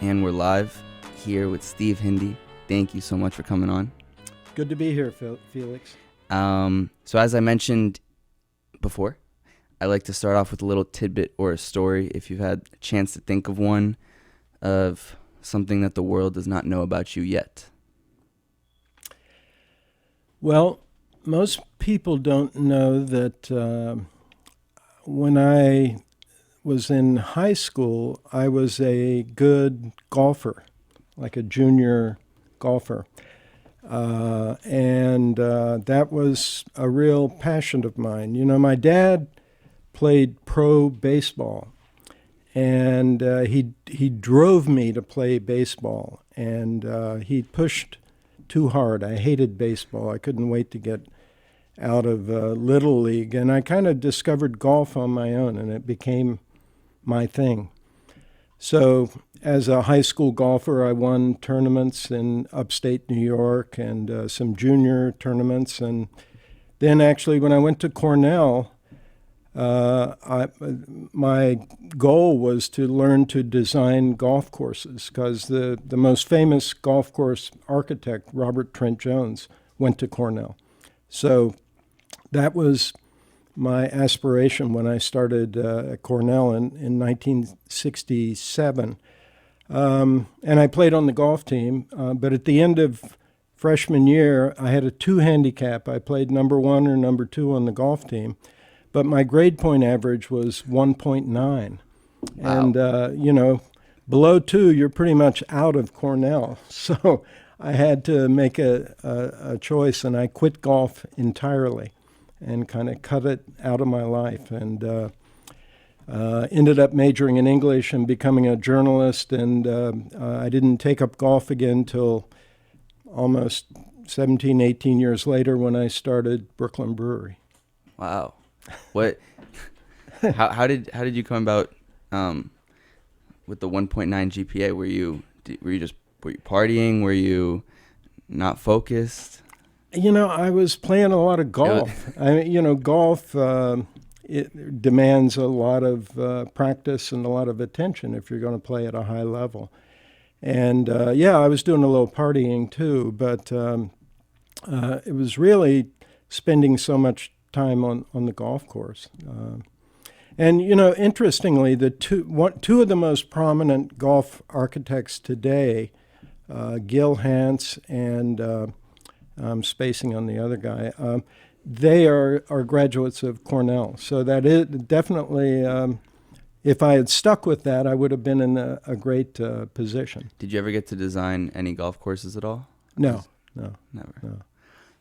And we're live here with Steve Hindy. Thank you so much for coming on. Good to be here, Felix. So as I mentioned before, I like to start off with a little tidbit or a story, if you've had a chance to think of one, of something that the world does not know about you yet. Well, most people don't know that when I was in high school, I was a good golfer, like a junior golfer. And that was a real passion of mine. You know, my dad played pro baseball, and he drove me to play baseball, and he pushed too hard. I hated baseball. I couldn't wait to get out of Little League, and I kind of discovered golf on my own, and it became my thing. So as a high school golfer, I won tournaments in upstate New York and some junior tournaments. And then actually when I went to Cornell, my goal was to learn to design golf courses, because the most famous golf course architect, Robert Trent Jones, went to Cornell. So that was my aspiration when I started at Cornell in 1967. And I played on the golf team, but at the end of freshman year, I had a 2 handicap. I played number 1 or number 2 on the golf team, but my grade point average was 1.9. Wow. And, below 2, you're pretty much out of Cornell. So I had to make a choice, and I quit golf entirely and kind of cut it out of my life, and ended up majoring in English and becoming a journalist. And I didn't take up golf again till almost 17, 18 years later when I started Brooklyn Brewery. Wow. What? How did you come about with the 1.9 GPA? Were you partying? Were you not focused? I was playing a lot of golf. Golf, it demands a lot of practice and a lot of attention if you're going to play at a high level. And I was doing a little partying too, but it was really spending so much time on the golf course. And interestingly, two of the most prominent golf architects today, Gil Hanse and I'm spacing on the other guy. They are graduates of Cornell. So that is definitely, if I had stuck with that, I would have been in a great position. Did you ever get to design any golf courses at all? No. Never. No.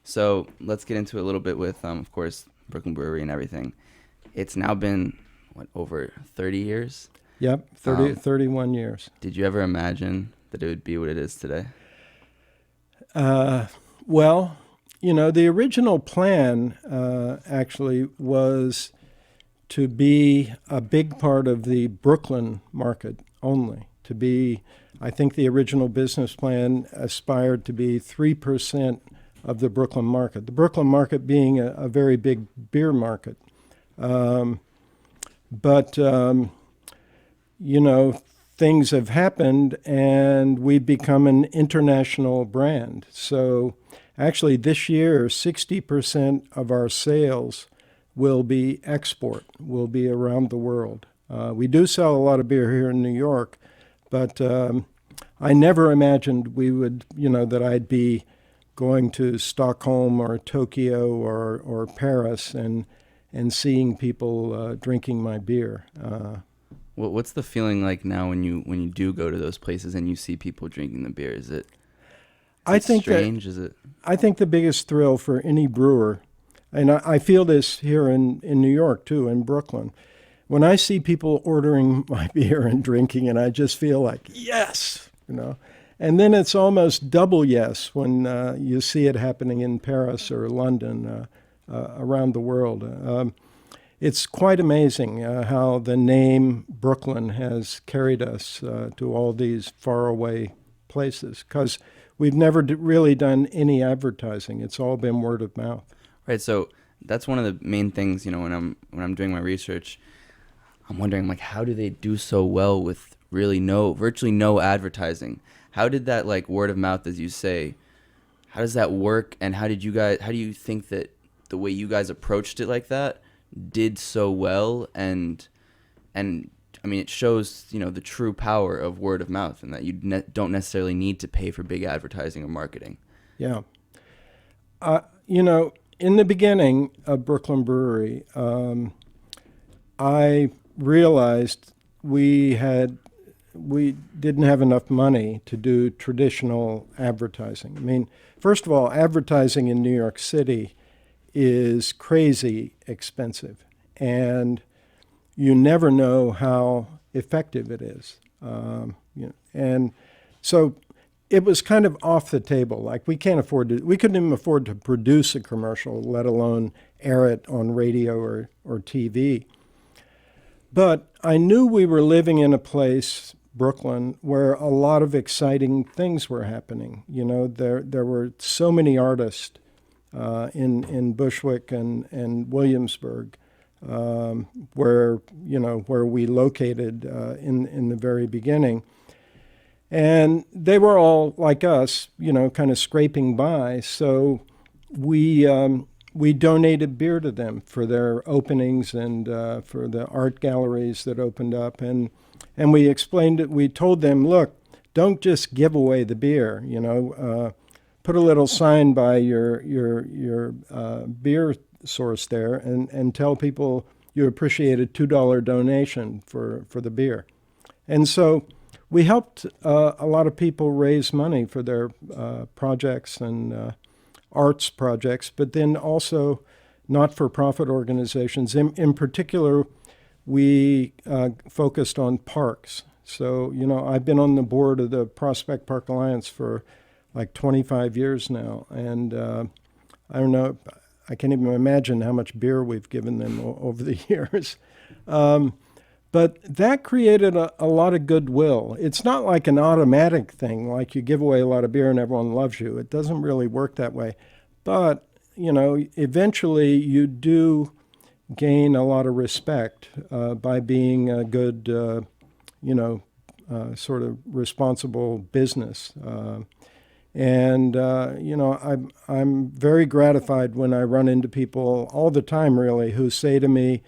So let's get into it a little bit with, of course, Brooklyn Brewery and everything. It's now been, over 30 years? Yep, 31 years. Did you ever imagine that it would be what it is today? Well, the original plan actually was to be a big part of the Brooklyn market only. I think the original business plan aspired to be 3% of the Brooklyn market. The Brooklyn market being a very big beer market. But things have happened, and we've become an international brand. So actually this year, 60% of our sales will be export, will be around the world. We do sell a lot of beer here in New York, but I never imagined we would, that I'd be going to Stockholm or Tokyo or Paris and seeing people drinking my beer. What's the feeling like now when you do go to those places and you see people drinking the beer? Is it strange? I think the biggest thrill for any brewer, and I feel this here in New York too, in Brooklyn, when I see people ordering my beer and drinking, and I just feel like, yes, And then it's almost double yes when you see it happening in Paris or London, around the world. It's quite amazing how the name Brooklyn has carried us to all these faraway places, because we've never really done any advertising. It's all been word of mouth. Right. So that's one of the main things, when I'm doing my research, I'm wondering, how do they do so well with really virtually no advertising. How did that, like, word of mouth, as you say, how does that work? And how do you think that the way you guys approached it like that did so well? And I mean, it shows, the true power of word of mouth, and that you don't necessarily need to pay for big advertising or marketing. Yeah. In the beginning of Brooklyn Brewery, I realized we didn't have enough money to do traditional advertising. I mean, first of all, advertising in New York City is crazy expensive, and you never know how effective it is. And so it was kind of off the table. Like, we couldn't even afford to produce a commercial, let alone air it on radio or TV. But I knew we were living in a place, Brooklyn, where a lot of exciting things were happening. There were so many artists in Bushwick and Williamsburg, where we located in the very beginning. And they were all like us, kind of scraping by. So we donated beer to them for their openings and for the art galleries that opened up. And we explained it. We told them, look, don't just give away the beer. Put a little sign by your beer source there and tell people you appreciate a $2 donation for the beer. And so we helped a lot of people raise money for their projects and arts projects, but then also not-for-profit organizations. In particular, we focused on parks. So, I've been on the board of the Prospect Park Alliance for like 25 years now, and I don't know, I can't even imagine how much beer we've given them over the years. But that created a lot of goodwill. It's not like an automatic thing, like you give away a lot of beer and everyone loves you. It doesn't really work that way. But, eventually you do gain a lot of respect by being a good, sort of responsible business. I'm very gratified when I run into people all the time, really, who say to me,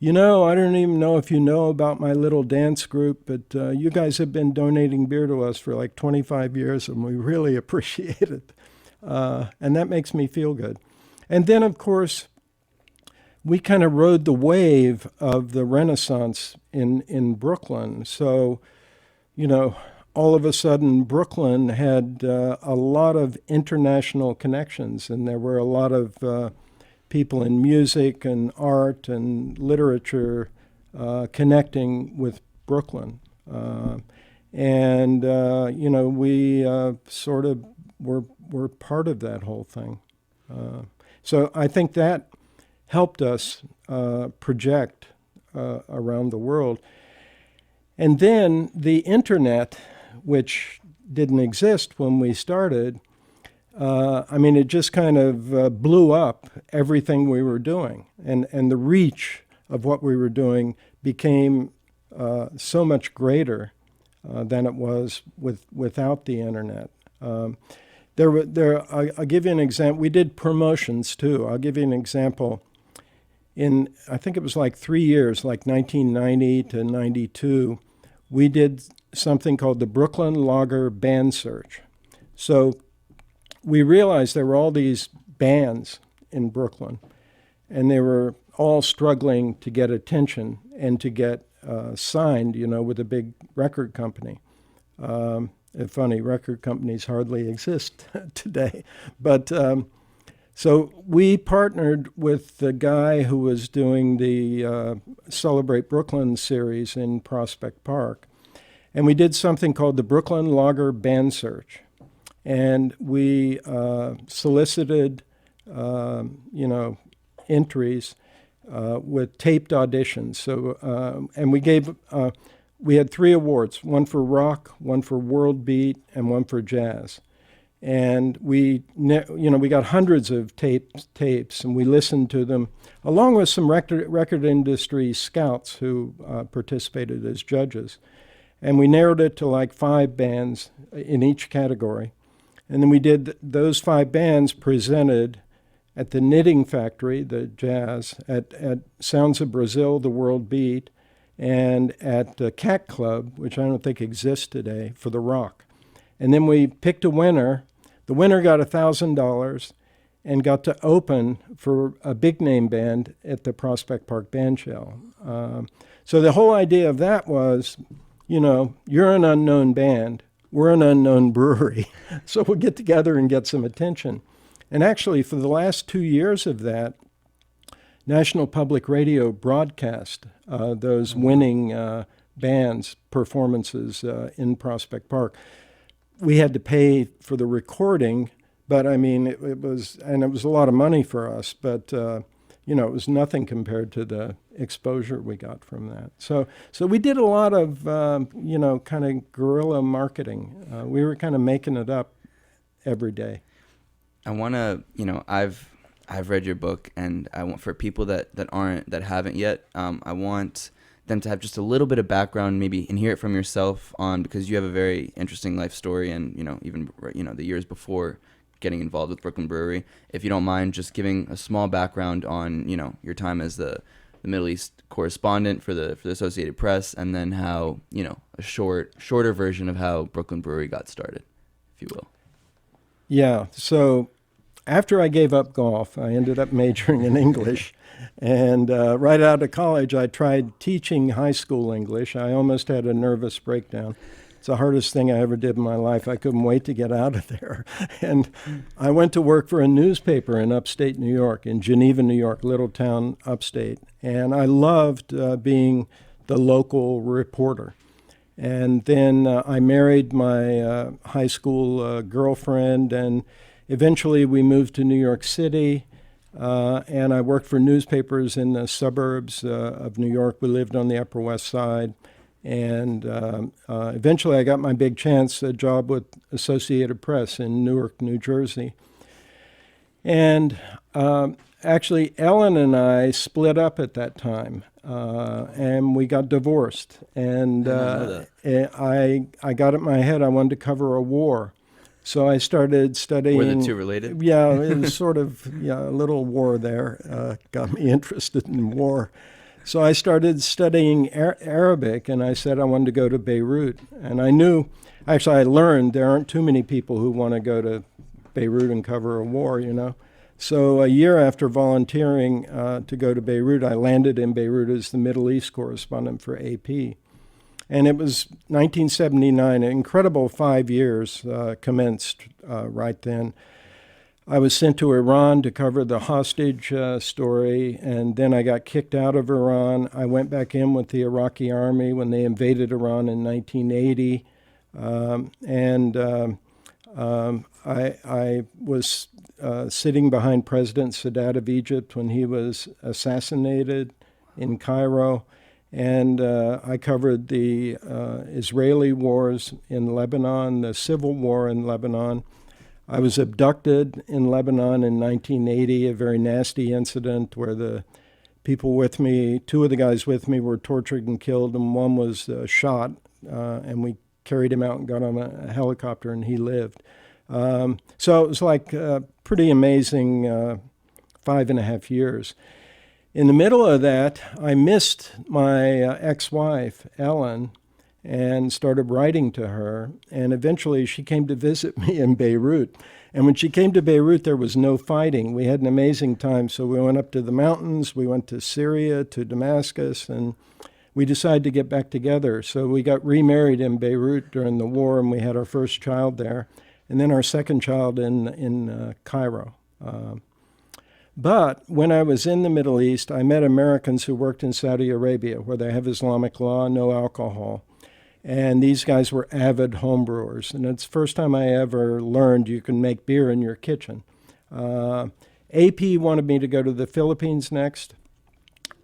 I don't even know if you know about my little dance group, but you guys have been donating beer to us for like 25 years, and we really appreciate it. And that makes me feel good. And then, of course, we kind of rode the wave of the Renaissance in Brooklyn. So, all of a sudden, Brooklyn had a lot of international connections, and there were a lot of people in music and art and literature connecting with Brooklyn. We sort of were part of that whole thing. So I think that helped us project around the world. And then the internet, which didn't exist when we started, it just kind of blew up everything we were doing. And the reach of what we were doing became so much greater than it was without the internet. I'll give you an example. We did promotions, too. I'll give you an example. I think it was like 3 years, like 1990 to 92, we did something called the Brooklyn Lager Band Search. So we realized there were all these bands in Brooklyn, and they were all struggling to get attention and to get signed, with a big record company. Funny, record companies hardly exist today. But so we partnered with the guy who was doing the Celebrate Brooklyn series in Prospect Park. And we did something called the Brooklyn Lager Band Search. And we solicited, entries with taped auditions. So, and we had 3 awards, one for rock, one for world beat, and one for jazz. And we got hundreds of tapes, and we listened to them, along with some record industry scouts who participated as judges. And we narrowed it to like 5 bands in each category. And then we did those 5 bands presented at the Knitting Factory, the jazz, at Sounds of Brazil, the World Beat, and at Cat Club, which I don't think exists today, for the rock. And then we picked a winner. The winner got $1,000 and got to open for a big name band at the Prospect Park Band Shell. So the whole idea of that was, you're an unknown band, we're an unknown brewery, so we'll get together and get some attention. And actually, for the last 2 years of that, National Public Radio broadcast those winning bands' performances in Prospect Park. We had to pay for the recording, but I mean, it was a lot of money for us, but it was nothing compared to the exposure we got from that. So we did a lot of, kind of guerrilla marketing. We were kind of making it up every day. I want to, I've read your book, and I want, for people that haven't yet, I want them to have just a little bit of background, maybe, and hear it from yourself because you have a very interesting life story, and even the years before getting involved with Brooklyn Brewery. If you don't mind, just giving a small background on your time as the Middle-East Correspondent for the Associated Press, and then how a shorter version of how Brooklyn Brewery got started, if you will. Yeah. So after I gave up golf, I ended up majoring in English. And right out of college, I tried teaching high school English. I almost had a nervous breakdown. It's the hardest thing I ever did in my life. I couldn't wait to get out of there. And I went to work for a newspaper in upstate New York, in Geneva, New York, little town upstate. And I loved being the local reporter. And then I married my high school girlfriend, and eventually we moved to New York City, and I worked for newspapers in the suburbs of New York. We lived on the Upper West Side, and eventually I got my big chance, a job with Associated Press in Newark, New Jersey. And actually, Ellen and I split up at that time. And we got divorced, and I got it in my head I wanted to cover a war, so I started studying. Were the two related? Yeah, it was sort of a little war there. Got me interested in war, so I started studying Arabic, and I said I wanted to go to Beirut, and I learned there aren't too many people who want to go to Beirut and cover a war, So a year after volunteering to go to Beirut, I landed in Beirut as the Middle-East Correspondent for AP. And it was 1979, an incredible 5 years commenced right then. I was sent to Iran to cover the hostage story, and then I got kicked out of Iran. I went back in with the Iraqi army when they invaded Iran in 1980. I was sitting behind President Sadat of Egypt when he was assassinated in Cairo, and I covered the Israeli wars in Lebanon, the civil war in Lebanon. I was abducted in Lebanon in 1980, a very nasty incident where the people with me, 2 of the guys with me were tortured and killed, and one was shot, and we carried him out and got on a helicopter, and he lived. So it was like a pretty amazing 5.5 years. In the middle of that, I missed my ex-wife, Ellen, and started writing to her. And eventually she came to visit me in Beirut. And when she came to Beirut, there was no fighting. We had an amazing time. So we went up to the mountains, we went to Syria, to Damascus, and we decided to get back together. So we got remarried in Beirut during the war, and we had our first child there. And then our second child in Cairo. But when I was in the Middle East, I met Americans who worked in Saudi Arabia, where they have Islamic law, no alcohol. And these guys were avid homebrewers. And it's the first time I ever learned you can make beer in your kitchen. AP wanted me to go to the Philippines next.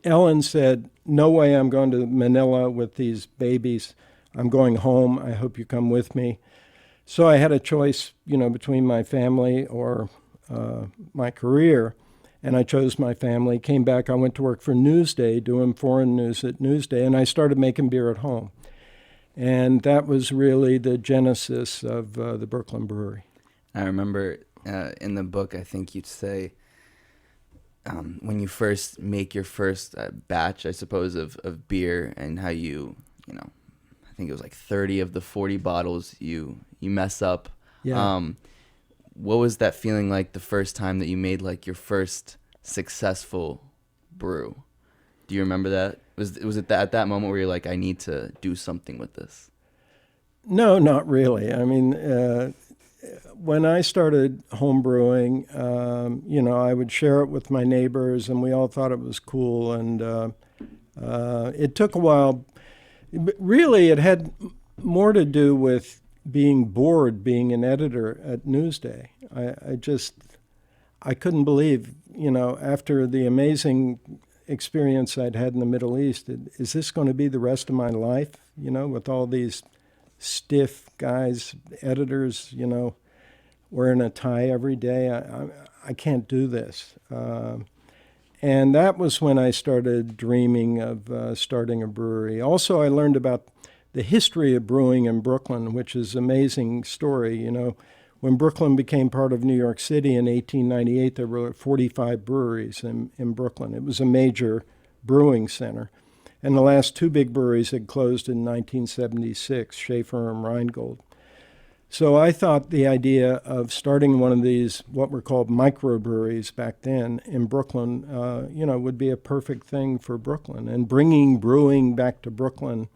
Ellen said, no way I'm going to Manila with these babies. I'm going home. I hope you come with me. So I had a choice, between my family or my career, and I chose my family. Came back, I went to work for Newsday, doing foreign news at Newsday, and I started making beer at home. And that was really the genesis of the Brooklyn Brewery. I remember in the book, I think you'd say when you first make your first batch, I suppose, of beer, and how I think it was like 30 of the 40 bottles you mess up. Yeah. What was that feeling like the first time that you made like your first successful brew? Do you remember that? Was it at that moment where you're like, I need to do something with this? No, not really. I mean, when I started home brewing, I would share it with my neighbors, and we all thought it was cool. And it took a while. Really, it had more to do with being bored, being an editor at Newsday. I couldn't believe, after the amazing experience I'd had in the Middle East, is this going to be the rest of my life, with all these stiff guys, editors, wearing a tie every day? I can't do this. And that was when I started dreaming of starting a brewery. Also, I learned about the history of brewing in Brooklyn, which is an amazing story. When Brooklyn became part of New York City in 1898, there were 45 breweries in Brooklyn. It was a major brewing center. And the last two big breweries had closed in 1976, Schaefer and Rheingold. So I thought the idea of starting one of these, what were called microbreweries back then in Brooklyn, would be a perfect thing for Brooklyn. And bringing brewing back to Brooklyn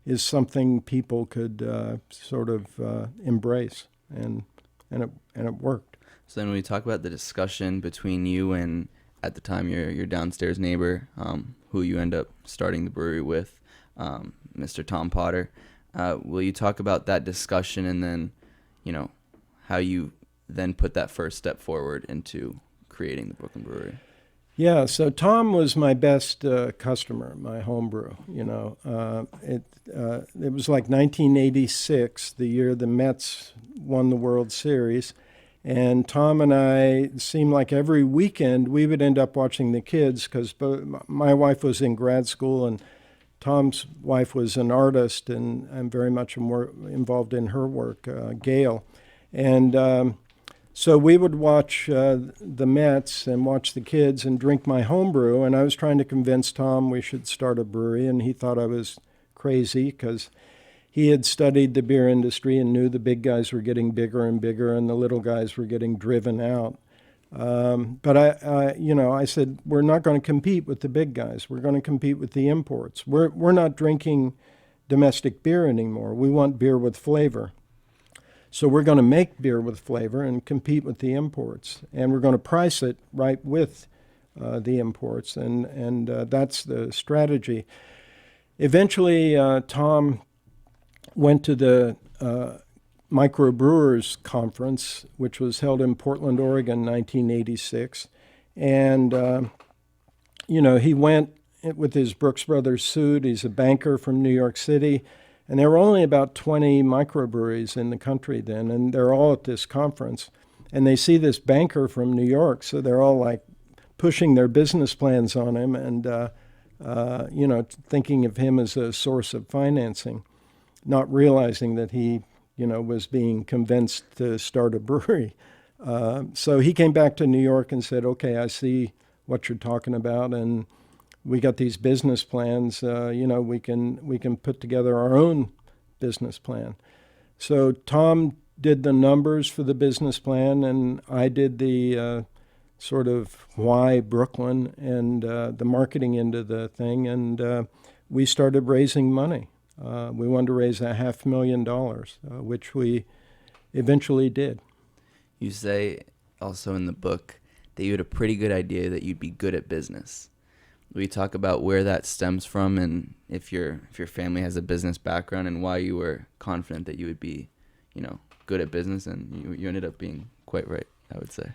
is something people could sort of embrace, and it worked. So then when we talk about the discussion between you and, at the time, your downstairs neighbor, who you end up starting the brewery with, Mr. Tom Potter, will you talk about that discussion, and then, how you then put that first step forward into creating the Brooklyn Brewery? Yeah, so Tom was my best customer, my homebrew. It was like 1986, the year the Mets won the World Series, and Tom and I seemed like every weekend we would end up watching the kids, because my wife was in grad school and Tom's wife was an artist, and I'm very much more involved in her work, Gail. And so we would watch the Mets and watch the kids and drink my homebrew, and I was trying to convince Tom we should start a brewery, and he thought I was crazy because he had studied the beer industry and knew the big guys were getting bigger and bigger and the little guys were getting driven out. But I said, we're not going to compete with the big guys. We're going to compete with the imports. We're not drinking domestic beer anymore. We want beer with flavor. So we're going to make beer with flavor and compete with the imports, and we're going to price it right with the imports, and that's the strategy. Eventually, Tom went to the Microbrewers Conference, which was held in Portland, Oregon, 1986, and he went with his Brooks Brothers suit. He's a banker from New York City. And there were only about 20 microbreweries in the country then, and they're all at this conference. And they see this banker from New York, so they're all like pushing their business plans on him and, thinking of him as a source of financing, not realizing that he, was being convinced to start a brewery. So he came back to New York and said, okay, I see what you're talking about, and we got these business plans, we can put together our own business plan. So Tom did the numbers for the business plan, and I did the sort of why Brooklyn and the marketing end of the thing, and we started raising money. We wanted to raise $500,000, which we eventually did. You say also in the book that you had a pretty good idea that you'd be good at business. We talk about where that stems from, and if your family has a business background, and why you were confident that you would be, good at business, and you ended up being quite right, I would say.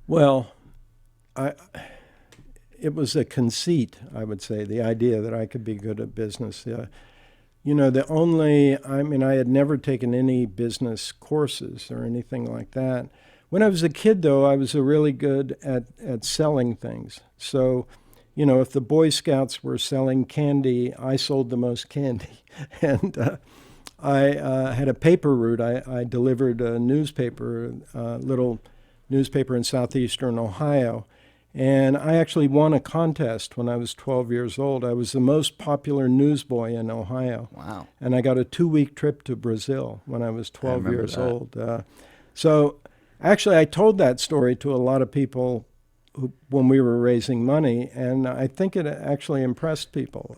Well, it was a conceit, I would say, the idea that I could be good at business. I had never taken any business courses or anything like that. When I was a kid, though, I was really good at selling things. So if the Boy Scouts were selling candy, I sold the most candy. And I had a paper route. I delivered a newspaper, little newspaper in southeastern Ohio. And I actually won a contest when I was 12 years old. I was the most popular newsboy in Ohio. Wow. And I got a 2-week trip to Brazil when I was 12 years old. So actually, I told that story to a lot of people when we were raising money, and I think it actually impressed people.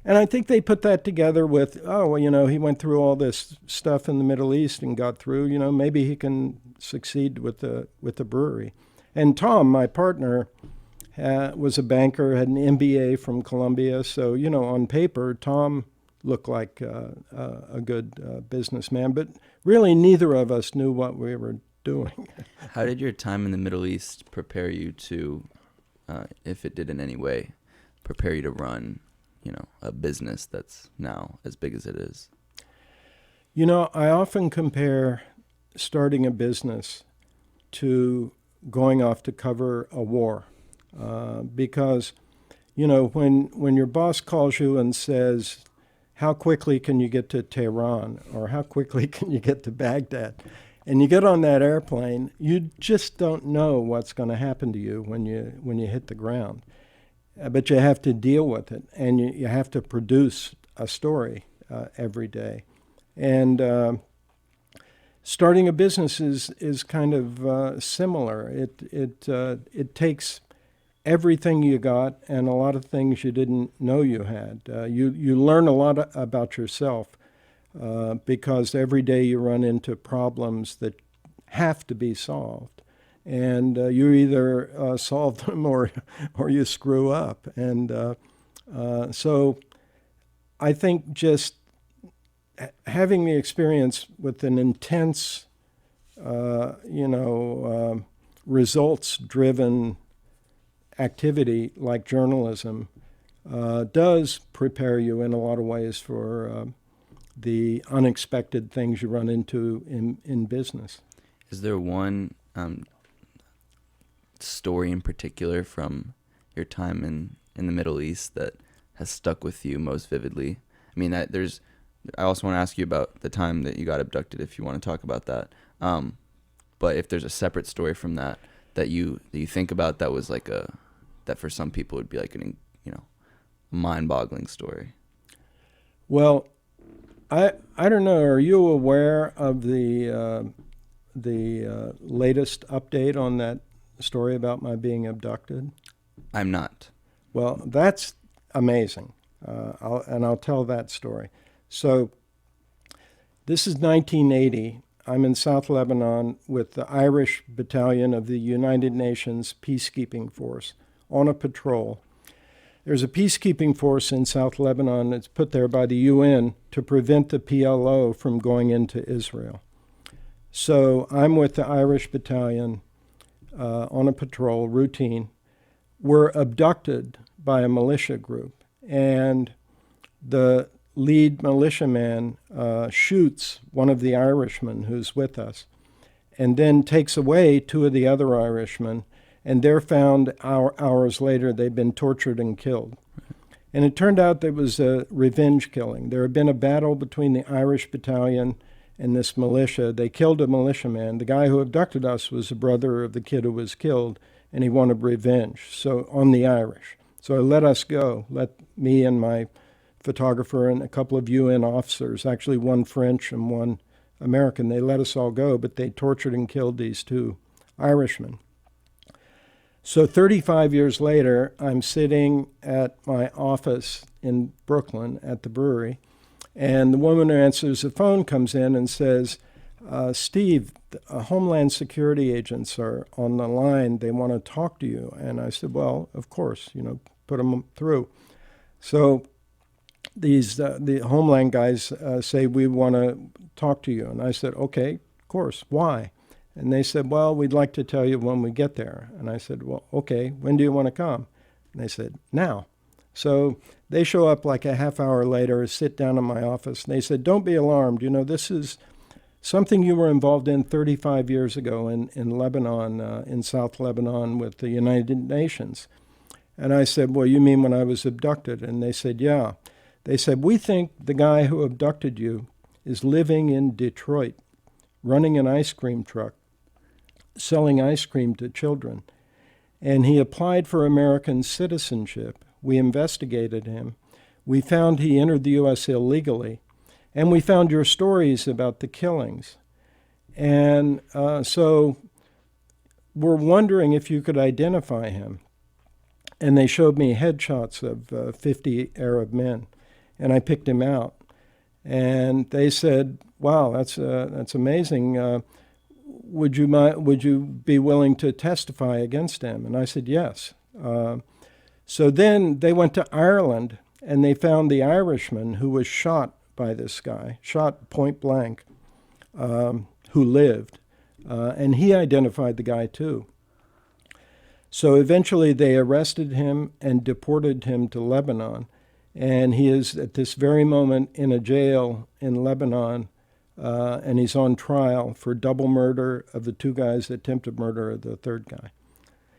And I think they put that together with, he went through all this stuff in the Middle East and got through, maybe he can succeed with the brewery. And Tom, my partner, was a banker, had an MBA from Columbia. So, on paper, Tom looked like a good businessman. But really, neither of us knew what we were doing. How did your time in the Middle East prepare you to, if it did in any way, prepare you to run, a business that's now as big as it is? I often compare starting a business to going off to cover a war, because when your boss calls you and says, how quickly can you get to Tehran, or how quickly can you get to Baghdad, and you get on that airplane, you just don't know what's going to happen to you when you hit the ground. But you have to deal with it, and you have to produce a story every day. And starting a business is kind of similar. It takes everything you got and a lot of things you didn't know you had. You learn a lot about yourself because every day you run into problems that have to be solved. And you either solve them or you screw up. And so I think just having the experience with an intense, results-driven activity like journalism does prepare you in a lot of ways for the unexpected things you run into in business. Is there one story in particular from your time in the Middle East that has stuck with you most vividly? I mean, I also want to ask you about the time that you got abducted, if you want to talk about that. But if there's a separate story from that you think about that was like that for some people would be like an mind-boggling story. Well, I don't know. Are you aware of the latest update on that story about my being abducted? I'm not. Well, that's amazing, I'll tell that story. So this is 1980. I'm in South Lebanon with the Irish Battalion of the United Nations Peacekeeping Force on a patrol. There's a peacekeeping force in South Lebanon that's put there by the UN to prevent the PLO from going into Israel. So I'm with the Irish Battalion on a patrol, routine. We're abducted by a militia group, and the lead militiaman shoots one of the Irishmen who's with us, and then takes away 2 of the other Irishmen, and they're found hours later. They've been tortured and killed. And it turned out there was a revenge killing. There had been a battle between the Irish Battalion and this militia. They killed a militiaman. The guy who abducted us was the brother of the kid who was killed, and he wanted revenge on the Irish. So let us go, let me and my photographer and a couple of UN officers, actually one French and one American, they let us all go, but they tortured and killed these 2 Irishmen. So 35 years later, I'm sitting at my office in Brooklyn at the brewery, and the woman who answers the phone comes in and says, Steve, Homeland Security agents are on the line. They want to talk to you. And I said, well, of course, put them through. So the Homeland guys say, we want to talk to you. And I said, okay, of course. Why? And they said, well, we'd like to tell you when we get there. And I said, well, okay, when do you want to come? And they said, now. So they show up like a half hour later, sit down in my office, and they said, don't be alarmed. This is something you were involved in 35 years ago in Lebanon, in South Lebanon with the United Nations. And I said, well, you mean when I was abducted? And they said, yeah. They said, we think the guy who abducted you is living in Detroit, running an ice cream truck, selling ice cream to children. And he applied for American citizenship. We investigated him. We found he entered the U.S. illegally. And we found your stories about the killings. And so we're wondering if you could identify him. And they showed me headshots of 50 Arab men. And I picked him out. And they said, wow, that's amazing. Would you be willing to testify against him? And I said, yes. So then they went to Ireland, and they found the Irishman who was shot by this guy, shot point blank, who lived. And he identified the guy too. So eventually they arrested him and deported him to Lebanon. And he is at this very moment in a jail in Lebanon, and he's on trial for double murder of the two guys, attempted murder of the third guy.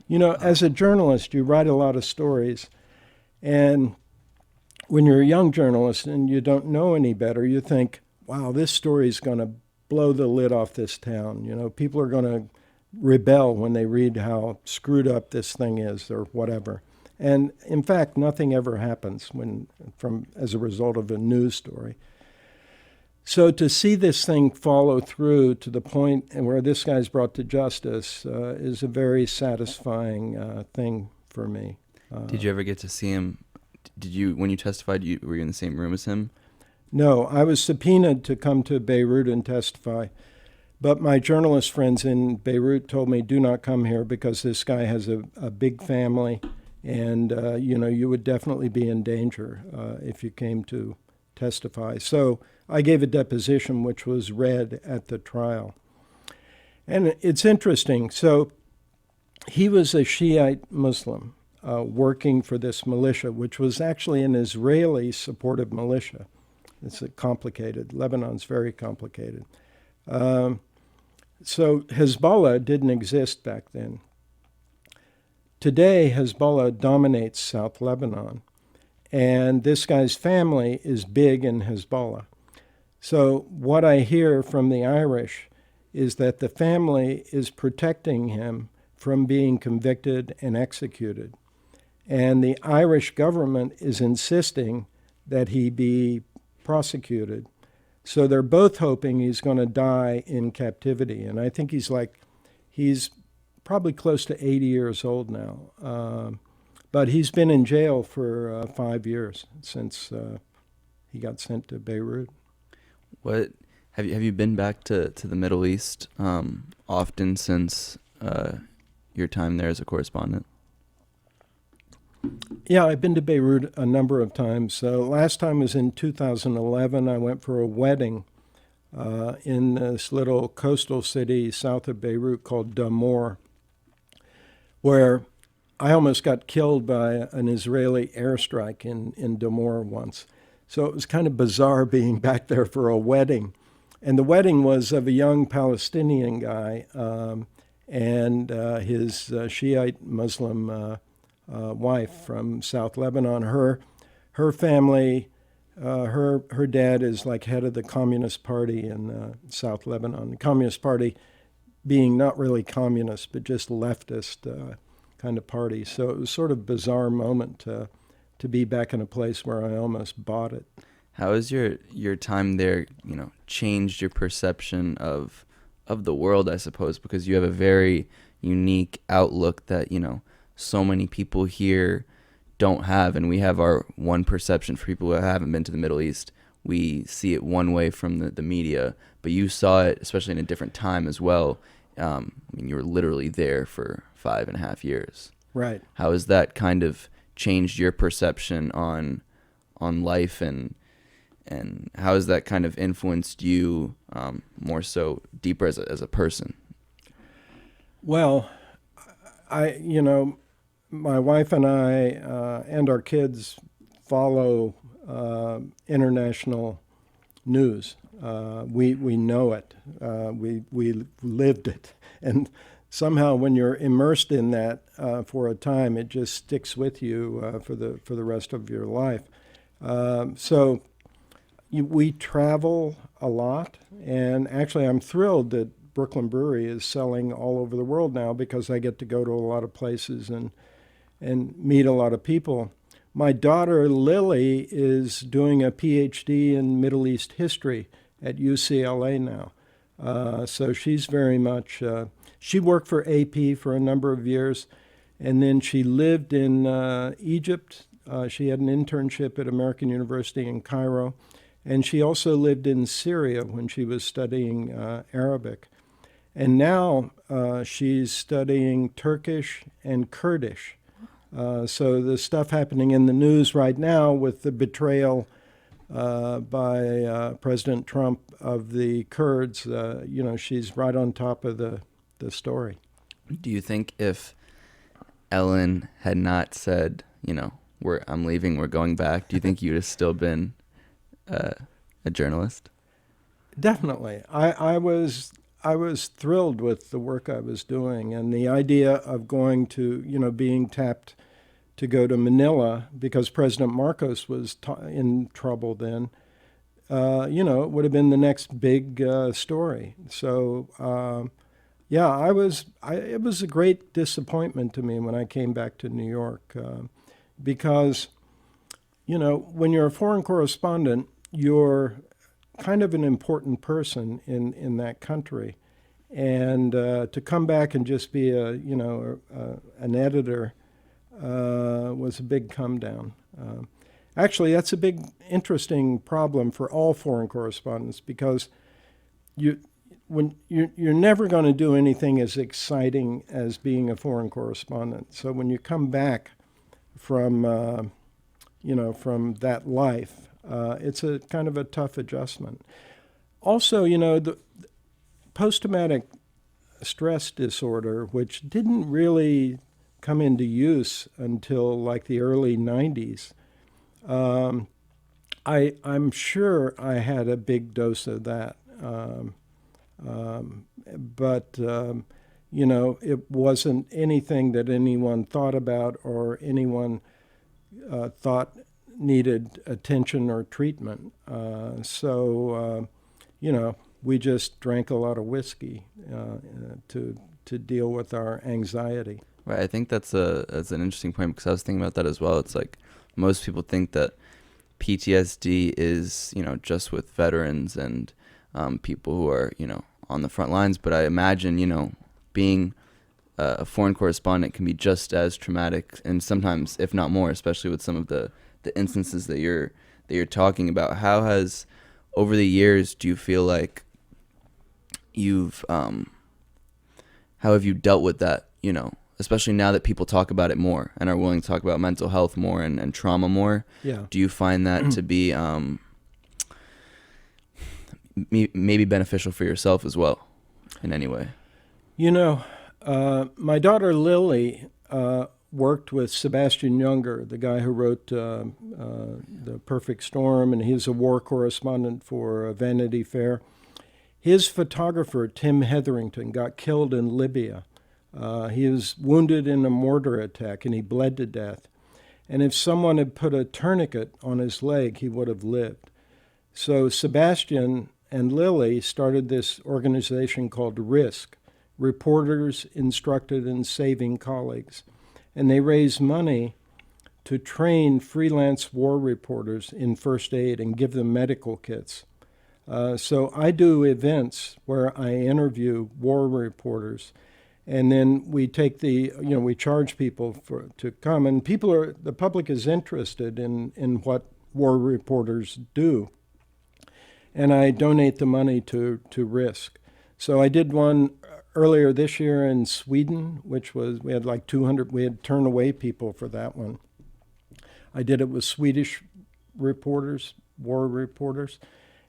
You know, as a journalist, you write a lot of stories, and when you're a young journalist and you don't know any better, you think, wow, this story is going to blow the lid off this town. You know, people are going to rebel when they read how screwed up this thing is or whatever. And in fact, nothing ever happens as a result of a news story. So to see this thing follow through to the point where this guy's brought to justice is a very satisfying thing for me. Did you ever get to see him? When you testified, were you in the same room as him? No, I was subpoenaed to come to Beirut and testify. But my journalist friends in Beirut told me, do not come here because this guy has a big family. And, you would definitely be in danger if you came to testify. So I gave a deposition which was read at the trial. And it's interesting. So he was a Shiite Muslim working for this militia, which was actually an Israeli-supported militia. It's complicated. Lebanon's very complicated. So Hezbollah didn't exist back then. Today, Hezbollah dominates South Lebanon, and this guy's family is big in Hezbollah. So what I hear from the Irish is that the family is protecting him from being convicted and executed. And the Irish government is insisting that he be prosecuted. So they're both hoping he's going to die in captivity. And I think he's probably close to 80 years old now. But he's been in jail for 5 years since he got sent to Beirut. What have you been back to the Middle East often since your time there as a correspondent? Yeah, I've been to Beirut a number of times. Last time was in 2011. I went for a wedding in this little coastal city south of Beirut called Damour, where I almost got killed by an Israeli airstrike in Damour once. So it was kind of bizarre being back there for a wedding. And the wedding was of a young Palestinian guy and his Shiite Muslim wife from South Lebanon. Her family, her dad is like head of the Communist Party in South Lebanon. The Communist Party being not really communist, but just leftist kind of party. So it was sort of a bizarre moment to be back in a place where I almost bought it. How has your time there, changed your perception of the world, I suppose, because you have a very unique outlook that, so many people here don't have, and we have our one perception. For people who haven't been to the Middle East, we see it one way from the media, but you saw it, especially in a different time as well. You were literally there for 5.5 years. Right. How has that kind of changed your perception on life, and how has that kind of influenced you more so deeper as a person? Well, my wife and I and our kids follow international news. We know it. We lived it. And somehow when you're immersed in that for a time, it just sticks with you for the rest of your life. So we travel a lot, and actually I'm thrilled that Brooklyn Brewery is selling all over the world now because I get to go to a lot of places and meet a lot of people. My daughter Lily is doing a PhD in Middle East history at UCLA now. So she's very much, she worked for AP for a number of years, and then she lived in Egypt. She had an internship at American University in Cairo, and she also lived in Syria when she was studying Arabic. And now she's studying Turkish and Kurdish. So the stuff happening in the news right now with the betrayal by President Trump of the Kurds, she's right on top of the story. Do you think if Ellen had not said, I'm leaving, we're going back, do you think you'd have still been a journalist? Definitely. I was thrilled with the work I was doing, and the idea of going to, being tapped to go to Manila because President Marcos was in trouble then. It would have been the next big story. So, it was a great disappointment to me when I came back to New York because, when you're a foreign correspondent, you're kind of an important person in that country. And to come back and just be an editor was a big come down. Actually, that's a big, interesting problem for all foreign correspondents because you're never going to do anything as exciting as being a foreign correspondent. So when you come back from that life, it's a kind of a tough adjustment. Also, the post-traumatic stress disorder, which didn't really come into use until like the early 90s. I'm sure I had a big dose of that. But it wasn't anything that anyone thought about or anyone thought needed attention or treatment. We just drank a lot of whiskey to deal with our anxiety. Right, I think that's an interesting point because I was thinking about that as well. It's like most people think that PTSD is, just with veterans and people who are, on the front lines. But I imagine, being a foreign correspondent can be just as traumatic and sometimes, if not more, especially with some of the instances that you're talking about. How has, over the years, do you feel like how have you dealt with that, especially now that people talk about it more and are willing to talk about mental health more and trauma more? Yeah. Do you find that to be maybe beneficial for yourself as well in any way? My daughter Lily worked with Sebastian Junger, the guy who wrote The Perfect Storm, and he's a war correspondent for Vanity Fair. His photographer, Tim Hetherington, got killed in Libya. He was wounded in a mortar attack, and he bled to death. And if someone had put a tourniquet on his leg, he would have lived. So Sebastian and Lily started this organization called RISK, Reporters Instructed in Saving Colleagues. And they raise money to train freelance war reporters in first aid and give them medical kits. So I do events where I interview war reporters, and then we take we charge people to come, and the public is interested in what war reporters do. And I donate the money to RISK. So I did one earlier this year in Sweden, we had like 200, we had turned away people for that one. I did it with Swedish reporters, war reporters.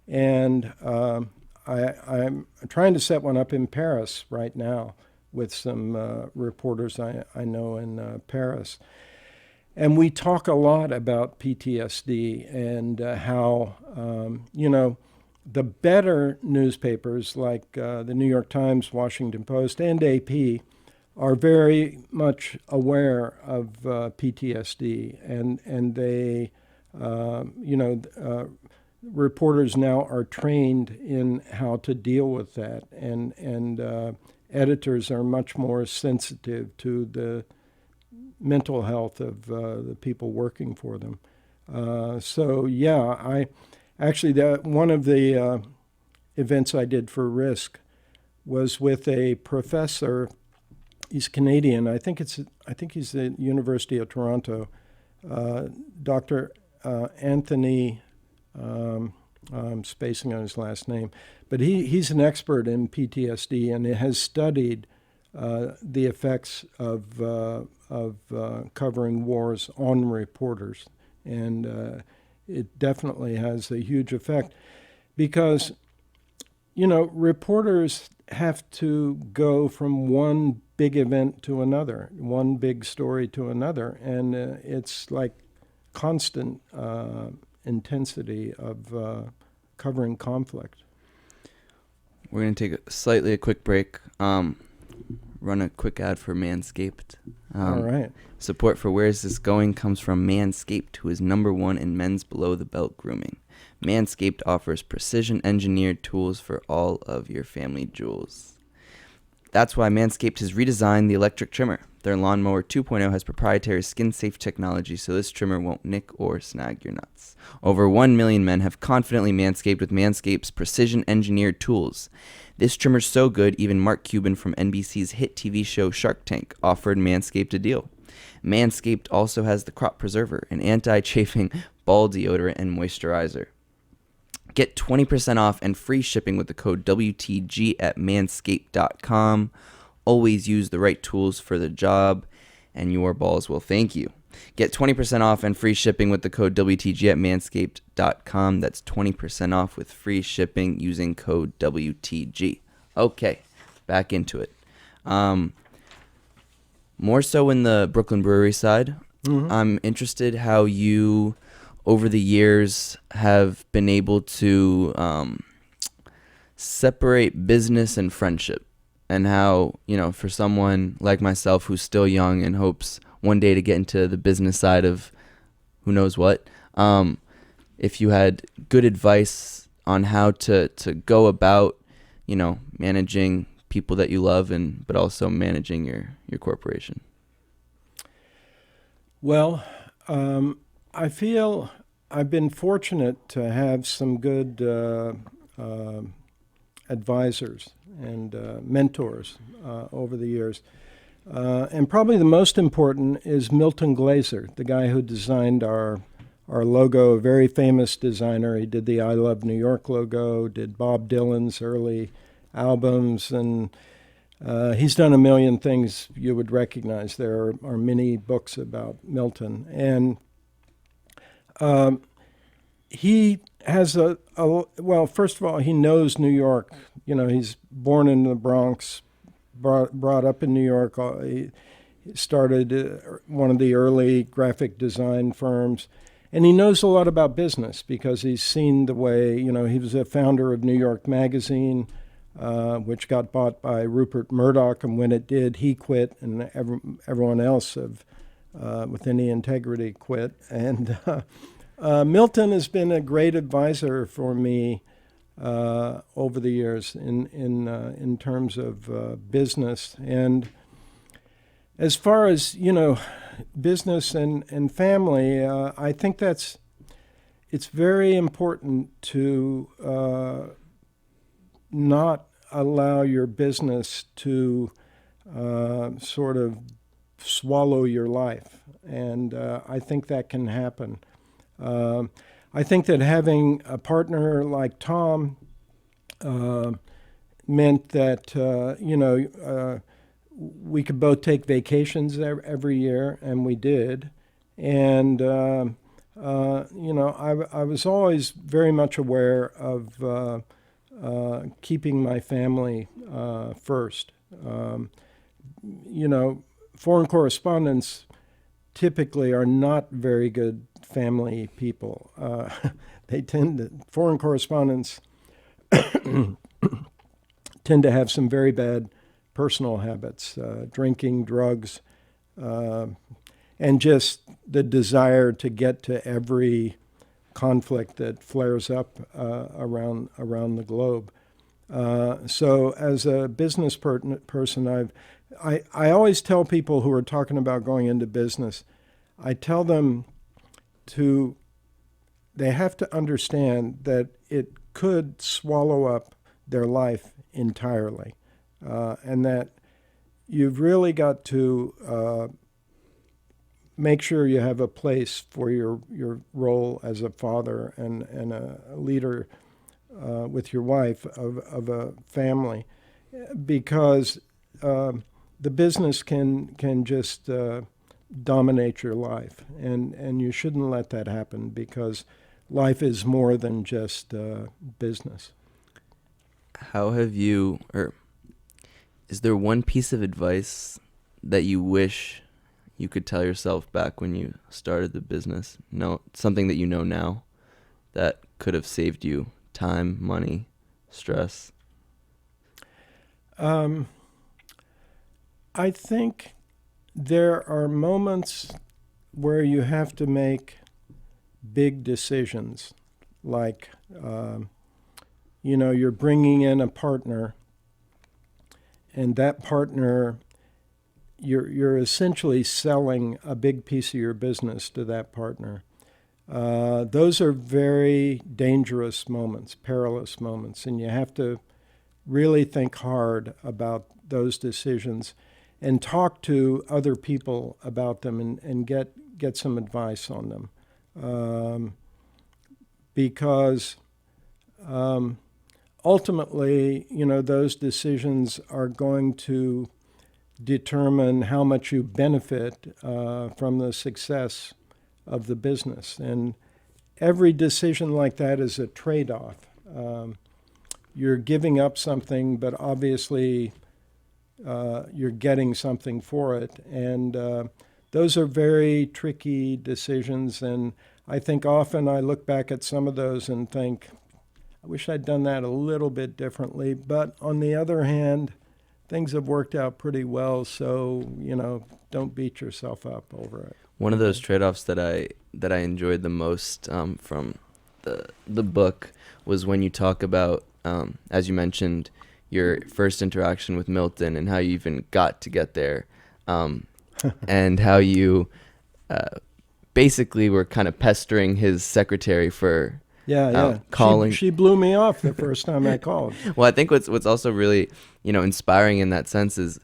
And I'm trying to set one up in Paris right now with some reporters I know in Paris. And we talk a lot about PTSD and how, the better newspapers like the New York Times, Washington Post, and AP are very much aware of PTSD, and they, reporters now are trained in how to deal with that, and editors are much more sensitive to the mental health of the people working for them. So yeah, I actually one of the events I did for Risk was with a professor. He's Canadian. I think he's the University of Toronto. Dr. Anthony. I'm spacing on his last name, but he's an expert in PTSD and has studied the effects of covering wars on reporters, and it definitely has a huge effect because, reporters have to go from one big event to another, one big story to another, and it's like constant intensity of covering conflict. We're going to take a quick break. Run a quick ad for Manscaped. All right. Support for Where Is This Going comes from Manscaped, who is #1 in men's below-the-belt grooming. Manscaped offers precision-engineered tools for all of your family jewels. That's why Manscaped has redesigned the electric trimmer. Their Lawnmower 2.0 has proprietary skin-safe technology, so this trimmer won't nick or snag your nuts. Over 1 million men have confidently manscaped with Manscaped's precision-engineered tools. This trimmer's so good, even Mark Cuban from NBC's hit TV show Shark Tank offered Manscaped a deal. Manscaped also has the Crop Preserver, an anti-chafing ball deodorant and moisturizer. Get 20% off and free shipping with the code WTG at manscaped.com. Always use the right tools for the job, and your balls will thank you. Get 20% off and free shipping with the code WTG at manscaped.com. That's 20% off with free shipping using code WTG. Okay, back into it. More so in the Brooklyn Brewery side. Mm-hmm. I'm interested how you, over the years, have been able to separate business and friendship. And how, for someone like myself who's still young and hopes one day to get into the business side of who knows what, if you had good advice on how to go about, managing people that you love but also managing your corporation. Well, I feel I've been fortunate to have some good advisors and mentors over the years. And probably the most important is Milton Glaser, the guy who designed our logo, a very famous designer. He did the I Love New York logo, did Bob Dylan's early albums, and he's done a million things you would recognize. There are many books about Milton. And he has well, first of all, he knows New York. He's born in the Bronx, brought up in New York. He started one of the early graphic design firms. And he knows a lot about business because he's seen the way, he was a founder of New York Magazine, which got bought by Rupert Murdoch. And when it did, he quit, and everyone else with any integrity quit. And Milton has been a great advisor for me over the years in terms of business. And as far as business and family, I think it's very important to not allow your business to sort of swallow your life, and I think that can happen. I think that having a partner like Tom meant that, we could both take vacations every year, and we did. And, I was always very much aware of keeping my family first. Foreign correspondents typically are not very good family people. Foreign correspondents tend to have some very bad personal habits, drinking, drugs, and just the desire to get to every conflict that flares up around the globe. So as a business person, I always tell people who are talking about going into business, I tell them they have to understand that it could swallow up their life entirely, and that you've really got to make sure you have a place for your role as a father and a leader with your wife of a family, because the business can just dominate your life, and you shouldn't let that happen, because life is more than just business. How have you, or is there one piece of advice that you wish you could tell yourself back when you started the business? No, something that you know now that could have saved you time, money, stress? I think there are moments where you have to make big decisions, like, you're bringing in a partner, and that partner, you're essentially selling a big piece of your business to that partner. Those are very dangerous moments, perilous moments, and you have to really think hard about those decisions and talk to other people about them and get some advice on them. Because ultimately, those decisions are going to determine how much you benefit from the success of the business. And every decision like that is a trade-off. You're giving up something, but obviously you're getting something for it. And those are very tricky decisions. And I think often I look back at some of those and think, I wish I'd done that a little bit differently. But on the other hand, things have worked out pretty well, so, don't beat yourself up over it. One of those trade-offs that I enjoyed the most from the book was when you talk about, as you mentioned, your first interaction with Milton and how you even got to get there, and how you basically were kind of pestering his secretary for calling. She blew me off the first time I called. Well, I think what's also really inspiring in that sense is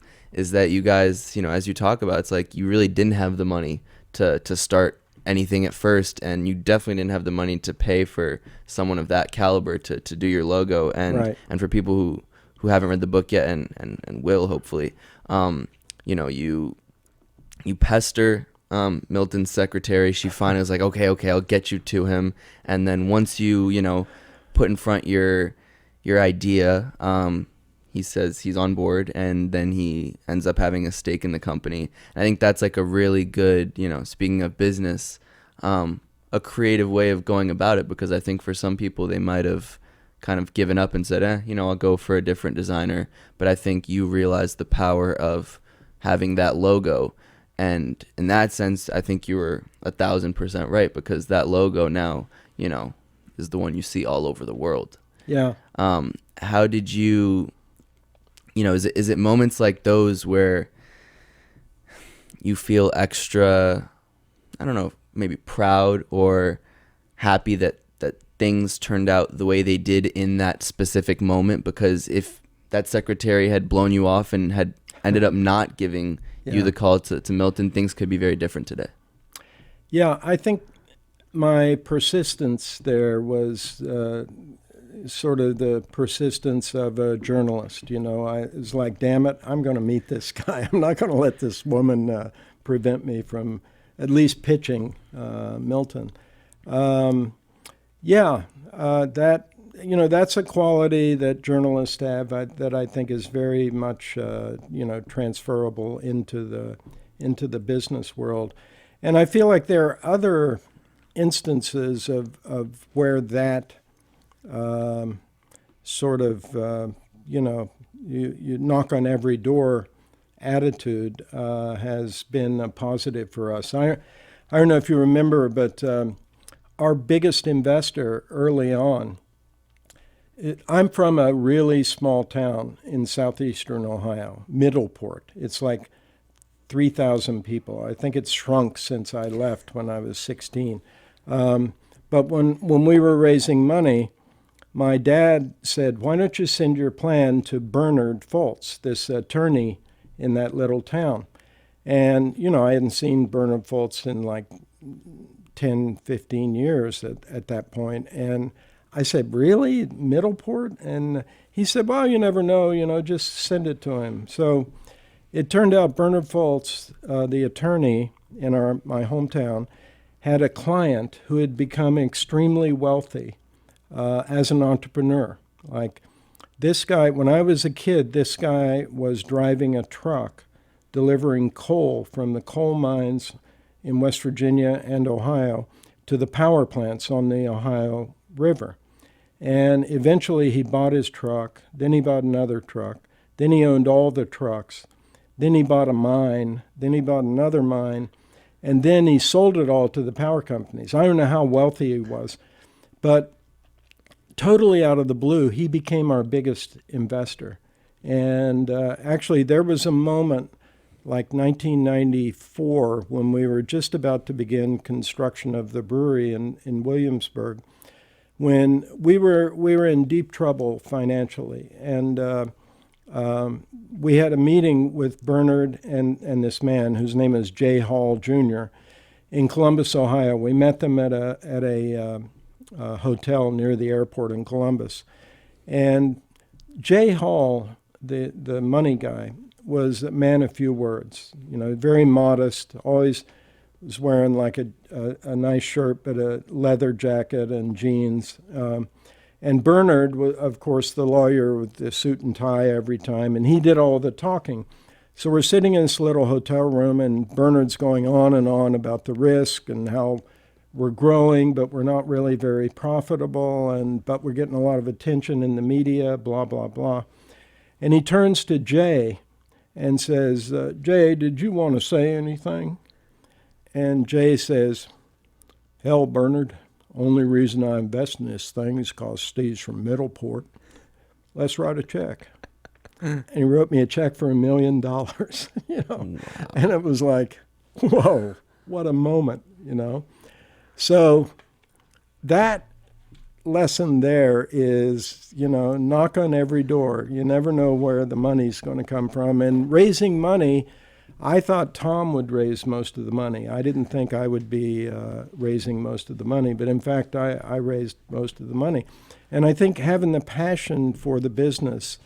that you guys, as you talk about, it's like you really didn't have the money to start anything at first, and you definitely didn't have the money to pay for someone of that caliber to do your logo, and right. And for people who haven't read the book yet and will hopefully, you pester Milton's secretary. She finally was like, okay, I'll get you to him. And then once you put in front your idea, he says he's on board, and then he ends up having a stake in the company. I think that's like a really good, speaking of business, a creative way of going about it, because I think for some people they might have kind of given up and said, I'll go for a different designer. But I think you realize the power of having that logo. And in that sense, I think you were 1,000% right, because that logo now, is the one you see all over the world. Yeah. How did you, is it moments like those where you feel extra, I don't know, maybe proud or happy that things turned out the way they did in that specific moment? Because if that secretary had blown you off and had ended up not giving you the call to Milton, things could be very different today. Yeah, I think my persistence there was sort of the persistence of a journalist. I was like, damn it, I'm going to meet this guy. I'm not going to let this woman prevent me from at least pitching Milton. That's a quality that journalists have that I think is very much transferable into the business world. And I feel like there are other instances of where that sort of you knock on every door attitude has been a positive for us. I don't know if you remember, but our biggest investor early on, I'm from a really small town in southeastern Ohio, Middleport. It's like 3,000 people. I think it's shrunk since I left when I was 16. But when we were raising money, my dad said, why don't you send your plan to Bernard Foltz, this attorney in that little town? And, I hadn't seen Bernard Foltz in like 10, 15 years at that point. And I said, really? Middleport? And he said, well, you never know, just send it to him. So it turned out Bernard Foltz, the attorney in my hometown, had a client who had become extremely wealthy as an entrepreneur. Like this guy, when I was a kid, this guy was driving a truck delivering coal from the coal mines in West Virginia and Ohio to the power plants on the Ohio River. And eventually he bought his truck, then he bought another truck, then he owned all the trucks, then he bought a mine, then he bought another mine, and then he sold it all to the power companies. I don't know how wealthy he was, but totally out of the blue, he became our biggest investor. And actually, there was a moment like 1994 when we were just about to begin construction of the brewery in Williamsburg, when we were in deep trouble financially. And we had a meeting with Bernard and this man whose name is Jay Hall Jr. in Columbus, Ohio. We met them at a hotel near the airport in Columbus. And Jay Hall, the money guy, was a man of few words, very modest, always was wearing like a nice shirt, but a leather jacket and jeans. And Bernard was, of course, the lawyer with the suit and tie every time, and he did all the talking. So we're sitting in this little hotel room, and Bernard's going on and on about the risk and how we're growing, but we're not really very profitable, but we're getting a lot of attention in the media, blah, blah, blah. And he turns to Jay and says, Jay, did you want to say anything? And Jay says, hell, Bernard, only reason I invest in this thing is because Steve's from Middleport. Let's write a check. And he wrote me a check for $1 million, Wow. And it was like, whoa, what a moment, So that lesson there is, knock on every door. You never know where the money's going to come from. And raising money, I thought Tom would raise most of the money. I didn't think I would be raising most of the money, but in fact, I raised most of the money. And I think having the passion for the business,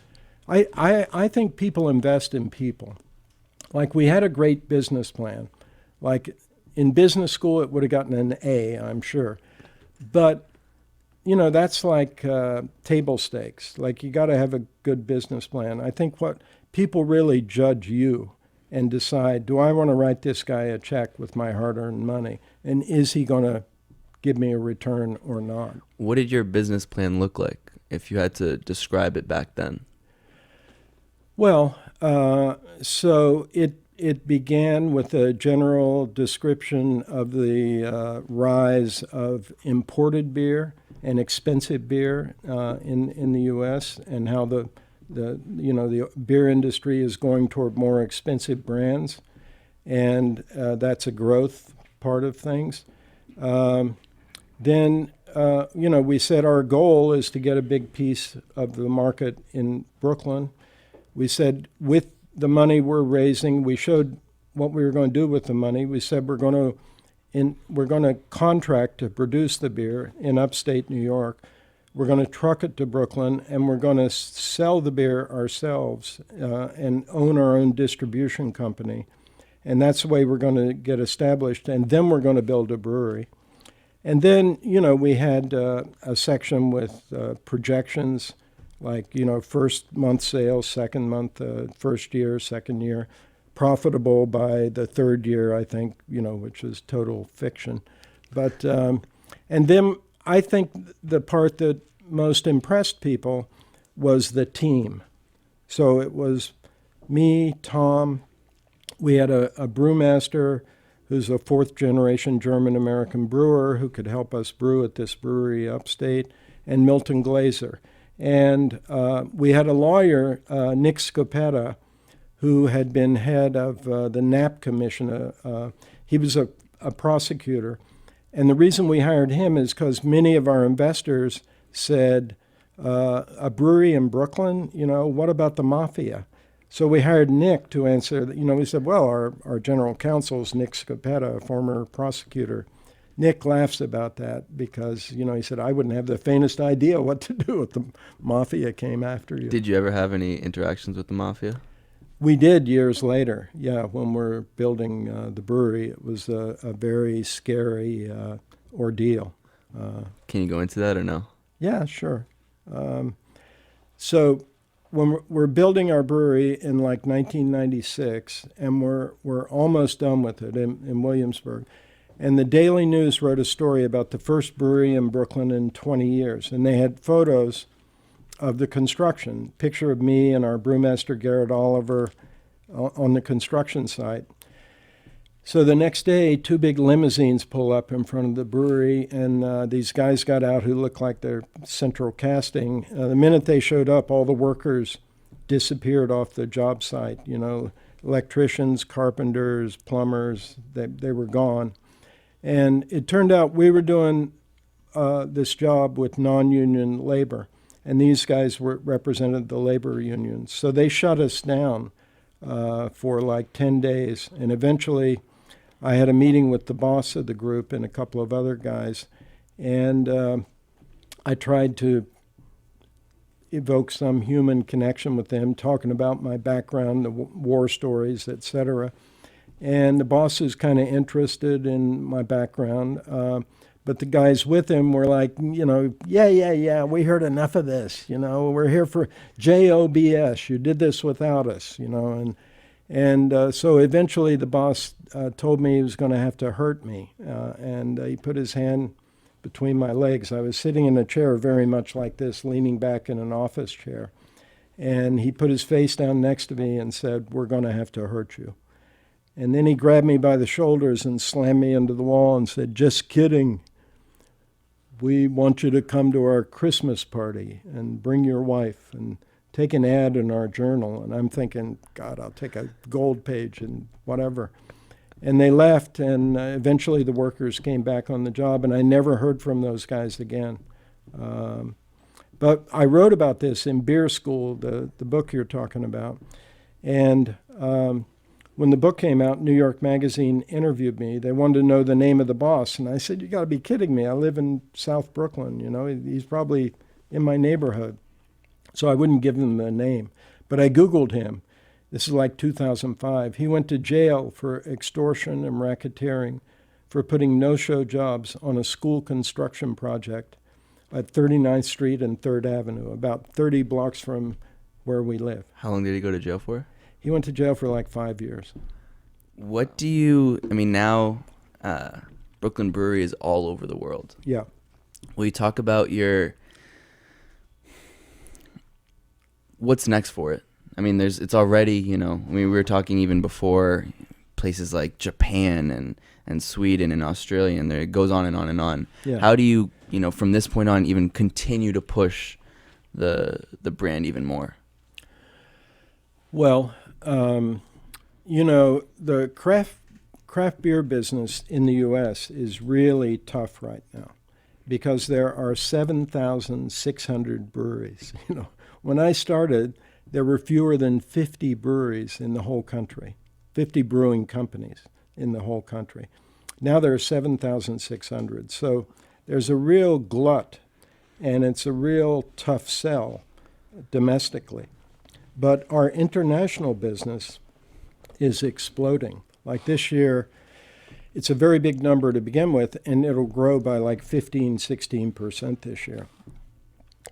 I think people invest in people. Like we had a great business plan. Like in business school, it would have gotten an A, I'm sure. But that's like table stakes. Like you got to have a good business plan. I think what people really judge you and decide, do I want to write this guy a check with my hard-earned money? And is he going to give me a return or not? What did your business plan look like if you had to describe it back then? Well, so it began with a general description of the rise of imported beer and expensive beer in the U.S. and how the beer industry is going toward more expensive brands, and that's a growth part of things. Then we said our goal is to get a big piece of the market in Brooklyn. We said with the money we're raising, we showed what we were going to do with the money. We said we're going to contract to produce the beer in upstate New York. We're going to truck it to Brooklyn, and we're going to sell the beer ourselves and own our own distribution company. And that's the way we're going to get established. And then we're going to build a brewery. And then, we had a section with projections, like, first month sales, second month, first year, second year, profitable by the third year, I think, which is total fiction. But, and then I think the part that most impressed people was the team. So it was me, Tom. We had a brewmaster who's a fourth-generation German-American brewer who could help us brew at this brewery upstate, and Milton Glaser. And we had a lawyer, Nick Scopetta, who had been head of the Knapp Commission. He was a prosecutor. And the reason we hired him is because many of our investors said, a brewery in Brooklyn, what about the mafia? So we hired Nick to answer. We said, well, our general counsel is Nick Scopetta, a former prosecutor. Nick laughs about that because, he said, I wouldn't have the faintest idea what to do if the mafia came after you. Did you ever have any interactions with the mafia? We did years later, yeah, when we're building the brewery. It was a very scary ordeal. Can you go into that or no? Yeah, sure. So when we're building our brewery in like 1996, and we're almost done with it in Williamsburg, and the Daily News wrote a story about the first brewery in Brooklyn in 20 years, and they had photos of the construction, picture of me and our brewmaster Garrett Oliver on the construction site. So the next day, two big limousines pull up in front of the brewery, and these guys got out who looked like they're central casting. The minute they showed up, all the workers disappeared off the job site. Electricians, carpenters, plumbers, they were gone. And it turned out we were doing this job with non-union labor, and these guys represented the labor unions. So they shut us down for like 10 days, and eventually I had a meeting with the boss of the group and a couple of other guys, and I tried to evoke some human connection with them, talking about my background, the war stories, etc. And the boss was kind of interested in my background, but the guys with him were like, yeah, we heard enough of this. We're here for JOBS. You did this without us, And so eventually the boss told me he was going to have to hurt me, and he put his hand between my legs. I was sitting in a chair very much like this, leaning back in an office chair, and he put his face down next to me and said, we're going to have to hurt you. And then he grabbed me by the shoulders and slammed me into the wall and said, just kidding. We want you to come to our Christmas party and bring your wife and take an ad in our journal. And I'm thinking, God, I'll take a gold page and whatever. And they left, and eventually the workers came back on the job, and I never heard from those guys again. But I wrote about this in Beer School, the book you're talking about. And when the book came out, New York Magazine interviewed me. They wanted to know the name of the boss. And I said, you got to be kidding me. I live in South Brooklyn. He's probably in my neighborhood. So I wouldn't give them the name. But I Googled him. This is like 2005. He went to jail for extortion and racketeering for putting no-show jobs on a school construction project at 39th Street and 3rd Avenue, about 30 blocks from where we live. How long did he go to jail for? He went to jail for like 5 years. What now Brooklyn Brewery is all over the world. Yeah. Will you talk about what's next for it? It's already, we were talking even before places like Japan and Sweden and Australia, and it goes on and on and on. Yeah. How do you, from this point on, even continue to push the brand even more? Well, the craft beer business in the U.S. is really tough right now because there are 7,600 breweries. When I started, there were fewer than 50 breweries in the whole country, 50 brewing companies in the whole country. Now there are 7,600. So there's a real glut, and it's a real tough sell domestically. But our international business is exploding. Like this year, it's a very big number to begin with, and it'll grow by like 16% this year.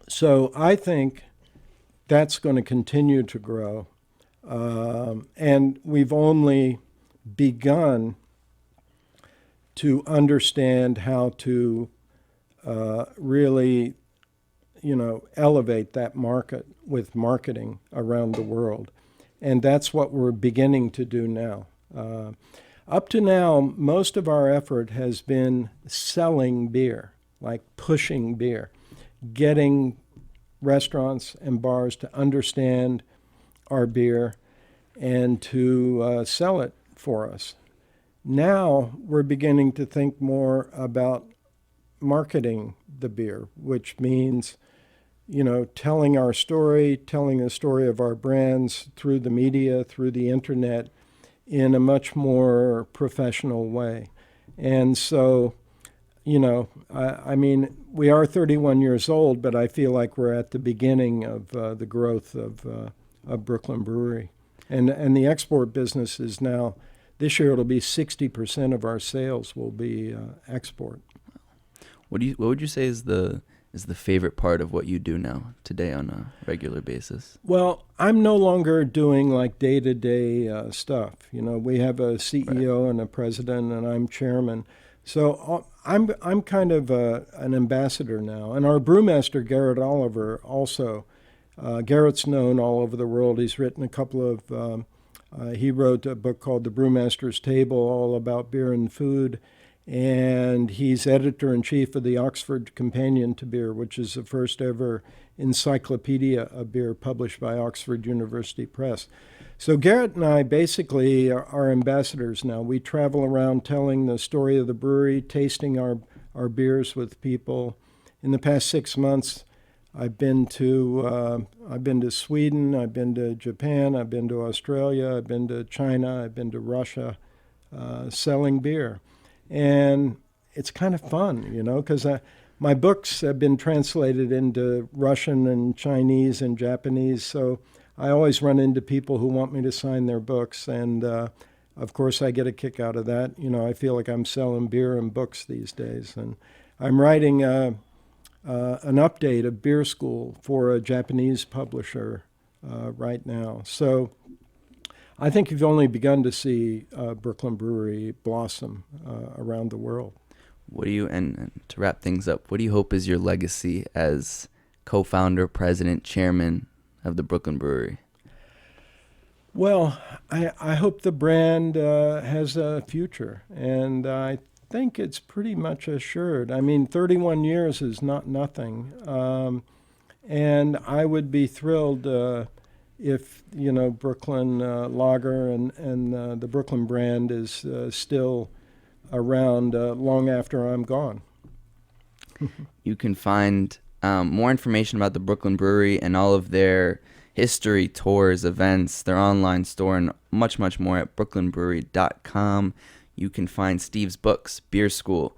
So I think that's going to continue to grow. And we've only begun to understand how to really, elevate that market with marketing around the world. And that's what we're beginning to do now. Up to now, most of our effort has been selling beer, like pushing beer, getting restaurants and bars to understand our beer and to sell it for us. Now we're beginning to think more about marketing the beer, which means, telling our story, telling the story of our brands through the media, through the internet, in a much more professional way. And so, we are 31 years old, but I feel like we're at the beginning of the growth of Brooklyn Brewery. And the export business is now, this year it'll be 60% of our sales will be export. What would you say is the favorite part of what you do now today on a regular basis? Well, I'm no longer doing like day-to-day stuff. We have a CEO and a president, and I'm chairman. So I'm kind of an ambassador now. And our brewmaster, Garrett Oliver, also. Garrett's known all over the world. He's written a couple of, he wrote a book called The Brewmaster's Table, all about beer and food. And he's editor-in-chief of the Oxford Companion to Beer, which is the first ever encyclopedia of beer published by Oxford University Press. So Garrett and I basically are ambassadors now. We travel around telling the story of the brewery, tasting our beers with people. In the past 6 months, I've been to Sweden, I've been to Japan, I've been to Australia, I've been to China, I've been to Russia, selling beer. And it's kind of fun, because my books have been translated into Russian and Chinese and Japanese, so I always run into people who want me to sign their books, and of course I get a kick out of that. I feel like I'm selling beer and books these days, and I'm writing an update of Beer School for a Japanese publisher right now. So I think you've only begun to see Brooklyn Brewery blossom around the world. What do you, and to wrap things up, what do you hope is your legacy as co-founder, president, chairman of the Brooklyn Brewery? Well, I hope the brand has a future, and I think it's pretty much assured. 31 years is not nothing, and I would be thrilled if Brooklyn Lager and the Brooklyn brand is still around long after I'm gone. You can find more information about the Brooklyn Brewery and all of their history, tours, events, their online store, and much, much more at brooklynbrewery.com. You can find Steve's books, Beer School,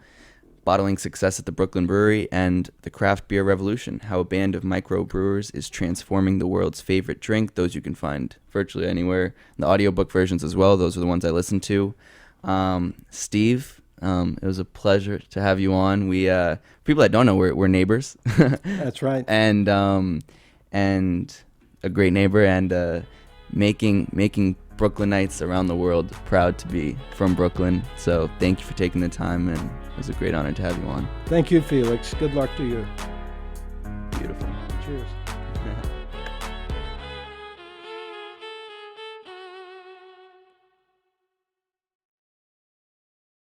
Bottling Success at the Brooklyn Brewery, and The Craft Beer Revolution, How a Band of Microbrewers is Transforming the World's Favorite Drink. Those you can find virtually anywhere. The audiobook versions as well. Those are the ones I listen to. Steve, it was a pleasure to have you on. We people that don't know, we're neighbors. That's right. And a great neighbor, and making Brooklynites around the world proud to be from Brooklyn. So thank you for taking the time, and it was a great honor to have you on. Thank you, Felix. Good luck to you. Beautiful. Cheers.